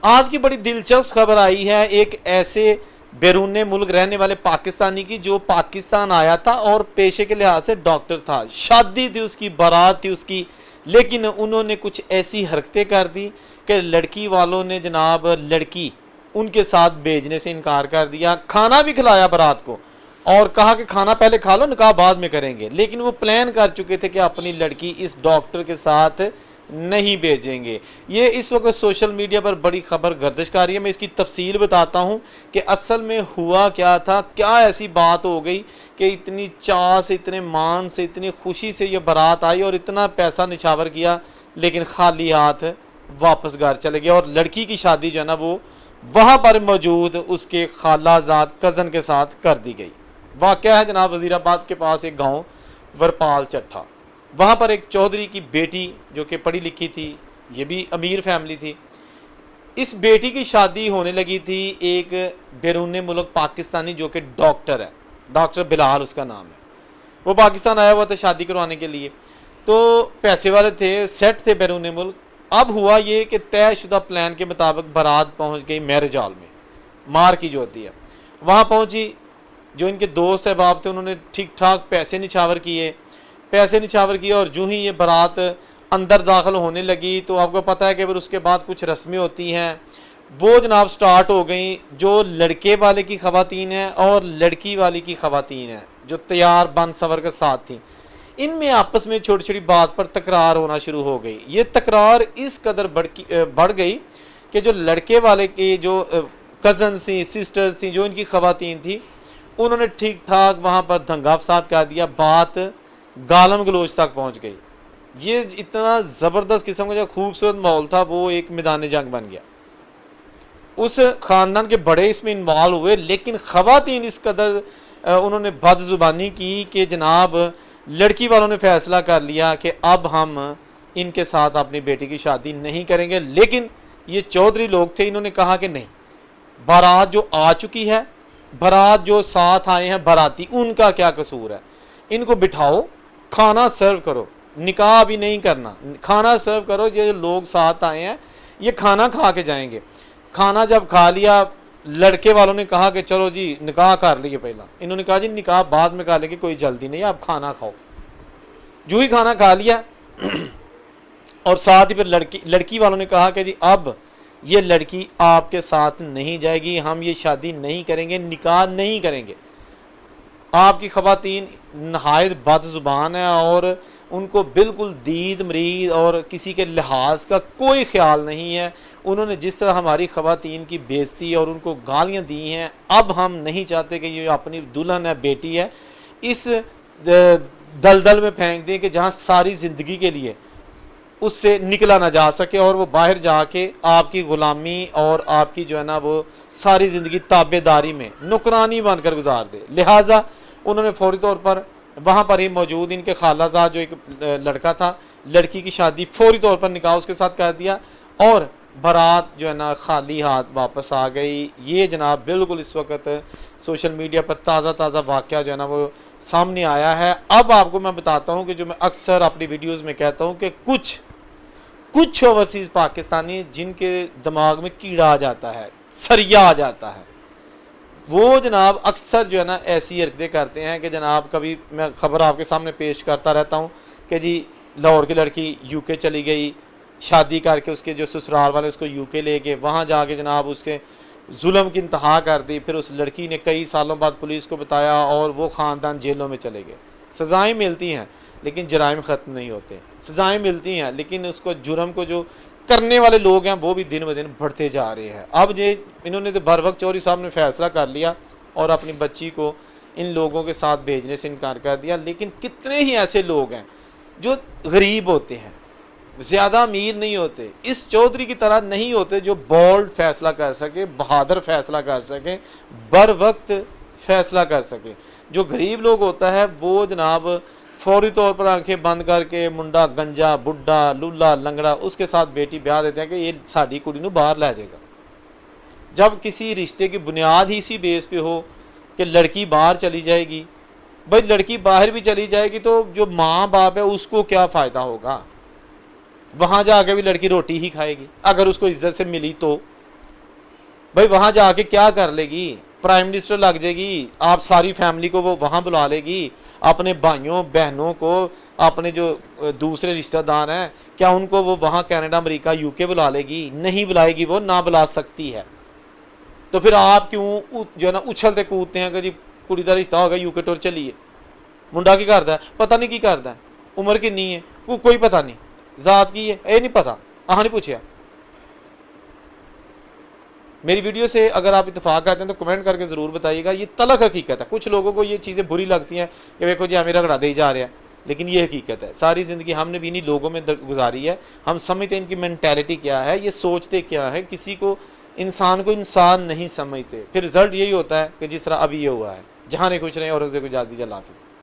آج کی بڑی دلچسپ خبر آئی ہے ایک ایسے بیرون ملک رہنے والے پاکستانی کی جو پاکستان آیا تھا اور پیشے کے لحاظ سے ڈاکٹر تھا، شادی تھی اس کی، بارات تھی اس کی، لیکن انہوں نے کچھ ایسی حرکتیں کر دی کہ لڑکی والوں نے جناب لڑکی ان کے ساتھ بھیجنے سے انکار کر دیا، کھانا بھی کھلایا بارات کو اور کہا کہ کھانا پہلے کھا لو، نکاح بعد میں کریں گے، لیکن وہ پلان کر چکے تھے کہ اپنی لڑکی اس ڈاکٹر کے ساتھ نہیں بھیجیں گے۔ یہ اس وقت سوشل میڈیا پر بڑی خبر گردش کر رہی ہے۔ میں اس کی تفصیل بتاتا ہوں کہ اصل میں ہوا کیا تھا، کیا ایسی بات ہو گئی کہ اتنی چاہ سے، اتنے مان سے، اتنی خوشی سے یہ بارات آئی اور اتنا پیسہ نچھاور کیا، لیکن خالی ہاتھ واپس گھر چلے گئے، اور لڑکی کی شادی جو ہے نا وہ وہاں پر موجود اس کے خالہ زاد کزن کے ساتھ کر دی گئی۔ واقعہ ہے جناب وزیر آباد کے پاس ایک گاؤں ورپال چٹھا، وہاں پر ایک چودھری کی بیٹی جو کہ پڑھی لکھی تھی، یہ بھی امیر فیملی تھی، اس بیٹی کی شادی ہونے لگی تھی ایک بیرون ملک پاکستانی جو کہ ڈاکٹر ہے، ڈاکٹر بلال اس کا نام ہے۔ وہ پاکستان آیا ہوا تھا شادی کروانے کے لیے، تو پیسے والے تھے، سیٹ تھے بیرون ملک۔ اب ہوا یہ کہ طے شدہ پلان کے مطابق بارات پہنچ گئی میرج ہال میں، مار کی جو ہوتی ہے، وہاں پہنچی۔ جو ان کے دوست احباب تھے انہوں نے ٹھیک ٹھاک پیسے نچھاور کیے اور جو ہی یہ بارات اندر داخل ہونے لگی تو آپ کو پتہ ہے کہ پھر اس کے بعد کچھ رسمیں ہوتی ہیں، وہ جناب سٹارٹ ہو گئیں۔ جو لڑکے والے کی خواتین ہیں اور لڑکی والی کی خواتین ہیں جو تیار بن سور کے ساتھ تھیں، ان میں آپس میں چھوٹی چھوٹی بات پر تکرار ہونا شروع ہو گئی۔ یہ تکرار اس قدر بڑھ گئی کہ جو لڑکے والے کی جو کزنز تھیں، سسٹرز تھیں، جو ان کی خواتین تھیں، انہوں نے ٹھیک ٹھاک وہاں پر دنگا فساد کر دیا، بات گالم گلوچ تک پہنچ گئی۔ یہ اتنا زبردست قسم کا جو خوبصورت ماحول تھا وہ ایک میدان جنگ بن گیا۔ اس خاندان کے بڑے اس میں انوالو ہوئے، لیکن خواتین اس قدر انہوں نے بد زبانی کی کہ جناب لڑکی والوں نے فیصلہ کر لیا کہ اب ہم ان کے ساتھ اپنی بیٹی کی شادی نہیں کریں گے، لیکن یہ چودھری لوگ تھے، انہوں نے کہا کہ نہیں، بارات جو آ چکی ہے، بارات جو ساتھ آئے ہیں باراتی، ان کا کیا قصور ہے، ان کو بٹھاؤ، کھانا سرو کرو، نکاح بھی نہیں کرنا، کھانا سرو کرو، یہ جو لوگ ساتھ آئے ہیں یہ کھانا کھا کے جائیں گے۔ کھانا جب کھا لیا، لڑکے والوں نے کہا کہ چلو جی نکاح کر لیے پہلا، انہوں نے کہا جی نکاح بعد میں کر لیں گے، کوئی جلدی نہیں، آپ کھانا کھاؤ۔ جو ہی کھانا کھا لیا اور ساتھ ہی پھر لڑکی والوں نے کہا کہ جی اب یہ لڑکی آپ کے ساتھ نہیں جائے گی، ہم یہ شادی نہیں کریں گے، نکاح نہیں کریں گے۔ آپ کی خواتین نہایت بد زبان ہے اور ان کو بالکل دید مرید اور کسی کے لحاظ کا کوئی خیال نہیں ہے۔ انہوں نے جس طرح ہماری خواتین کی بے عزتی اور ان کو گالیاں دی ہیں، اب ہم نہیں چاہتے کہ یہ اپنی دلہن ہے، بیٹی ہے، اس دلدل میں پھینک دیں کہ جہاں ساری زندگی کے لیے اس سے نکلا نہ جا سکے اور وہ باہر جا کے آپ کی غلامی اور آپ کی جو ہے نا وہ ساری زندگی تابع داری میں نوکرانی بن کر گزار دے۔ لہٰذا انہوں نے فوری طور پر وہاں پر ہی موجود ان کے خالہ زاد جو ایک لڑکا تھا، لڑکی کی شادی فوری طور پر نکاح اس کے ساتھ کر دیا اور بارات جو ہے نا خالی ہاتھ واپس آ گئی۔ یہ جناب بالکل اس وقت سوشل میڈیا پر تازہ واقعہ جو ہے نا وہ سامنے آیا ہے۔ اب آپ کو میں بتاتا ہوں کہ جو میں اکثر اپنی ویڈیوز میں کہتا ہوں کہ کچھ اوورسیز پاکستانی جن کے دماغ میں کیڑا آ جاتا ہے، سریا آ جاتا ہے، وہ جناب اکثر جو ہے نا ایسی حرکتیں کرتے ہیں کہ جناب کبھی میں خبر آپ کے سامنے پیش کرتا رہتا ہوں کہ جی لاہور کی لڑکی یو کے چلی گئی، شادی کر کے اس کے جو سسرال والے اس کو یو کے لے گئے، وہاں جا کے جناب اس کے ظلم کی انتہا کر دی، پھر اس لڑکی نے کئی سالوں بعد پولیس کو بتایا اور وہ خاندان جیلوں میں چلے گئے۔ سزائیں ملتی ہیں لیکن جرائم ختم نہیں ہوتے، سزائیں ملتی ہیں لیکن اس کو جرم کو جو کرنے والے لوگ ہیں وہ بھی دن بدن بڑھتے جا رہے ہیں۔ اب یہ انہوں نے تو بر وقت چوری صاحب نے فیصلہ کر لیا اور اپنی بچی کو ان لوگوں کے ساتھ بھیجنے سے انکار کر دیا، لیکن کتنے ہی ایسے لوگ ہیں جو غریب ہوتے ہیں، زیادہ امیر نہیں ہوتے، اس چودھری کی طرح نہیں ہوتے جو بولڈ فیصلہ کر سکے، بہادر فیصلہ کر سکے، بر وقت فیصلہ کر سکے۔ جو غریب لوگ ہوتا ہے وہ جناب فوری طور پر آنکھیں بند کر کے منڈا گنجا بڈھا لولا لنگڑا اس کے ساتھ بیٹی بیاہ دیتے ہیں کہ یہ ساڑی کڑی نو باہر لے جائے گا۔ جب کسی رشتے کی بنیاد ہی اسی بیس پہ ہو کہ لڑکی باہر چلی جائے گی، بھائی لڑکی باہر بھی چلی جائے گی تو جو ماں باپ ہے اس کو کیا فائدہ ہوگا؟ وہاں جا کے بھی لڑکی روٹی ہی کھائے گی اگر اس کو عزت سے ملی تو۔ بھائی وہاں جا کے کیا کر لے گی؟ پرائم منسٹر لگ جائے گی، آپ ساری فیملی کو وہ وہاں بلا لے گی، اپنے بھائیوں بہنوں کو، اپنے جو دوسرے رشتہ دار ہیں کیا ان کو وہ وہاں کینیڈا امریکہ یو کے بلا لے گی؟ نہیں بلائے گی، وہ نہ بلا سکتی ہے۔ تو پھر آپ کیوں جو ہے نا اچھلتے کودتے ہیں کہ جی کڑی دا رشتہ ہوگا یو کے ٹور چلیے؟ منڈا کی کرتا ہے؟ پتہ نہیں کی کرتا ہے، عمر کنی ہے وہ کوئی پتہ نہیں، ذات کی ہے یہ نہیں پتہ، نہیں پوچھا۔ میری ویڈیو سے اگر آپ اتفاق کرتے ہیں تو کمنٹ کر کے ضرور بتائیے گا، یہ تلخ حقیقت ہے۔ کچھ لوگوں کو یہ چیزیں بری لگتی ہیں کہ دیکھو جی ہمیں رگڑا دے جا رہے ہیں، لیکن یہ حقیقت ہے۔ ساری زندگی ہم نے بھی انہیں لوگوں میں گزاری ہے، ہم سمجھتے ہیں ان کی مینٹیلٹی کیا ہے، یہ سوچتے کیا ہے، کسی کو انسان نہیں سمجھتے، پھر رزلٹ یہی ہوتا ہے کہ جس طرح ابھی یہ ہوا ہے۔ جہاں نے کچھ رہے اور اسے کو اجازت دیجیے، اللہ حافظ۔